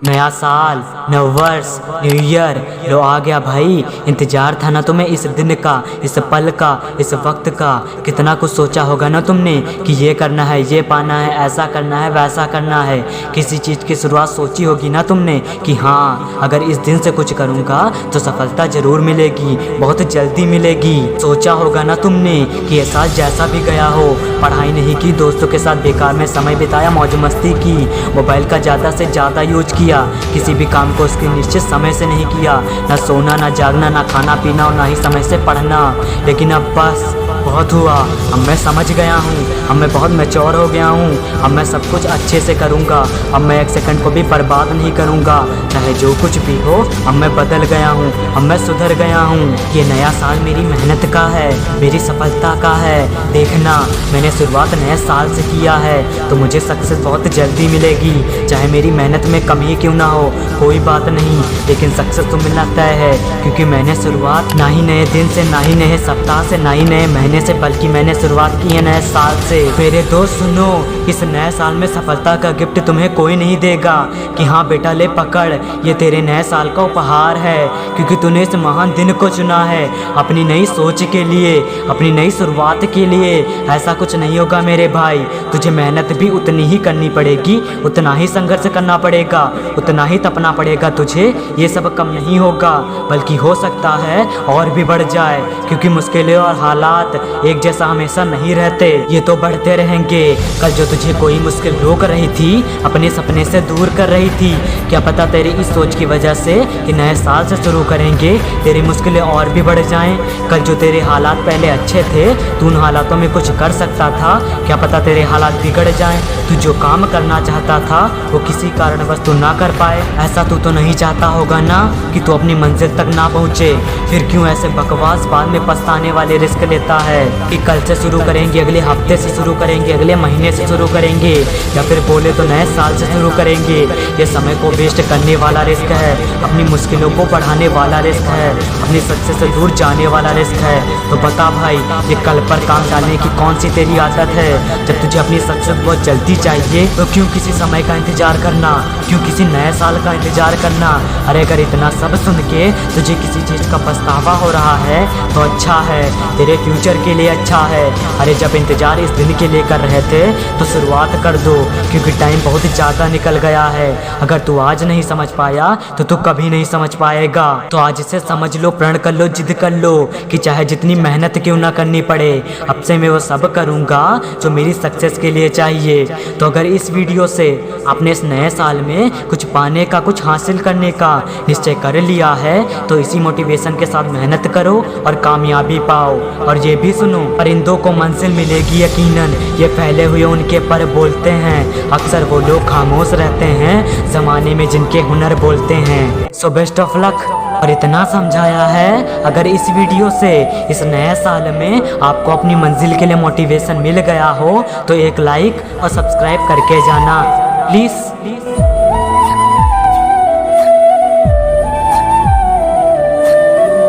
नया साल, नव वर्ष, न्यू ईयर लो आ गया भाई। इंतजार था ना तुम्हें इस दिन का, इस पल का, इस वक्त का। कितना कुछ सोचा होगा ना तुमने कि ये करना है, ये पाना है, ऐसा करना है, वैसा करना है। किसी चीज़ की शुरुआत सोची होगी ना तुमने कि हाँ अगर इस दिन से कुछ करूँगा तो सफलता ज़रूर मिलेगी, बहुत जल्दी मिलेगी। सोचा होगा ना तुमने कि ये साल जैसा भी गया हो, पढ़ाई नहीं की, दोस्तों के साथ बेकार में समय बिताया, मौज मस्ती की, मोबाइल का ज़्यादा से ज़्यादा यूज किया, किसी भी काम को उसके निश्चित समय से नहीं किया, ना सोना, ना जागना, ना खाना पीना और ना ही समय से पढ़ना। लेकिन अब बस बहुत हुआ, अब मैं समझ गया हूँ, अब मैं बहुत मैच्योर हो गया हूँ, अब मैं सब कुछ अच्छे से करूँगा, अब मैं एक सेकंड को भी बर्बाद नहीं करूँगा, चाहे जो कुछ भी हो। अब मैं बदल गया हूँ, अब मैं सुधर गया हूँ। ये नया साल मेरी मेहनत का है, मेरी सफलता का है। देखना, मैंने शुरुआत नए साल से किया है तो मुझे सक्सेस बहुत जल्दी मिलेगी, चाहे मेरी मेहनत में कमी क्यों ना हो, कोई बात नहीं, लेकिन सक्सेस तो मिलना तय है। क्योंकि मैंने शुरुआत ना ही नए दिन से, ना ही नए सप्ताह से, ना ही नए महीने से, बल्कि मैंने शुरुआत की है नए साल से। मेरे दोस्त सुनो, इस नए साल में सफलता का गिफ्ट तुम्हें कोई नहीं देगा कि हाँ बेटा ले पकड़, ये तेरे नए साल का उपहार है। क्योंकि तूने इस महान दिन को चुना है अपनी नई सोच के लिए, अपनी नई शुरुआत के लिए। ऐसा कुछ नहीं होगा मेरे भाई, तुझे मेहनत भी उतनी ही करनी पड़ेगी, उतना ही संघर्ष करना पड़ेगा, उतना ही तपना पड़ेगा तुझे। ये सब कम नहीं होगा, बल्कि हो सकता है और भी बढ़ जाए। क्योंकि मुश्किलें और हालात एक जैसा हमेशा नहीं रहते, ये तो बढ़ते रहेंगे। कल जो तुझे कोई मुश्किल रोक रही थी, अपने सपने से दूर कर रही थी, क्या पता तेरी इस सोच की वजह से कि नए साल से शुरू करेंगे तेरी मुश्किलें और भी बढ़ जाएं। कल जो तेरे हालात पहले अच्छे थे, तू उन हालातों में कुछ कर सकता था, क्या पता तेरे हालात बिगड़ जाएं। तू जो काम करना चाहता था वो किसी कारणवश तू ना कर पाए। ऐसा तू तो नहीं चाहता होगा ना कि तू अपनी मंजिल तक ना पहुँचे। फिर क्यों ऐसे बकवास बाद में पछताने वाले रिस्क लेता है कि कल से शुरू करेंगे, अगले हफ्ते से शुरू करेंगे, अगले महीने से शुरू करेंगे, या फिर बोले तो नए साल से शुरू करेंगे। ये समय को वेस्ट करने वाला रिस्क है, अपनी मुश्किलों को बढ़ाने वाला रिस्क है, अपनी सक्सेस से दूर जाने वाला रिस्क है। तो बता भाई, ये कल पर काम डालने की कौन सी तेरी आदत है? जब तुझे अपनी सक्सेस बहुत जल्दी चाहिए तो क्यों किसी समय का इंतजार करना, क्यों किसी नए साल का इंतजार करना? अरे अगर इतना सब सुन के तुझे किसी चीज़ का पछतावा हो रहा है तो अच्छा है, तेरे फ्यूचर के लिए अच्छा है। अरे जब इंतजार इस दिन के लिए कर रहे थे तो शुरुआत कर दो, क्योंकि टाइम बहुत ज़्यादा निकल गया है। अगर तू आज नहीं समझ पाया तो तू कभी नहीं समझ पाएगा। तो आज से समझ लो, प्रण कर लो, जिद कर लो कि चाहे जितनी मेहनत क्यों ना करनी पड़े, अब से मैं वो सब करूँगा जो मेरी सक्सेस के लिए चाहिए। तो अगर इस वीडियो से आपने इस नए साल में कुछ पाने का, कुछ हासिल करने का निश्चय कर लिया है तो इसी मोटिवेशन के साथ मेहनत करो और कामयाबी पाओ। और ये भी सुनो, परिंदों को मंजिल मिलेगी यकीनन, ये फैले हुए उनके पर बोलते हैं। अक्सर वो लोग खामोश रहते हैं ज़माने में जिनके हुनर बोलते हैं। So best of luck. और इतना समझाया है, अगर इस वीडियो से इस नए साल में आपको अपनी मंजिल के लिए मोटिवेशन मिल गया हो तो एक लाइक और सब्सक्राइब करके जाना प्लीज़।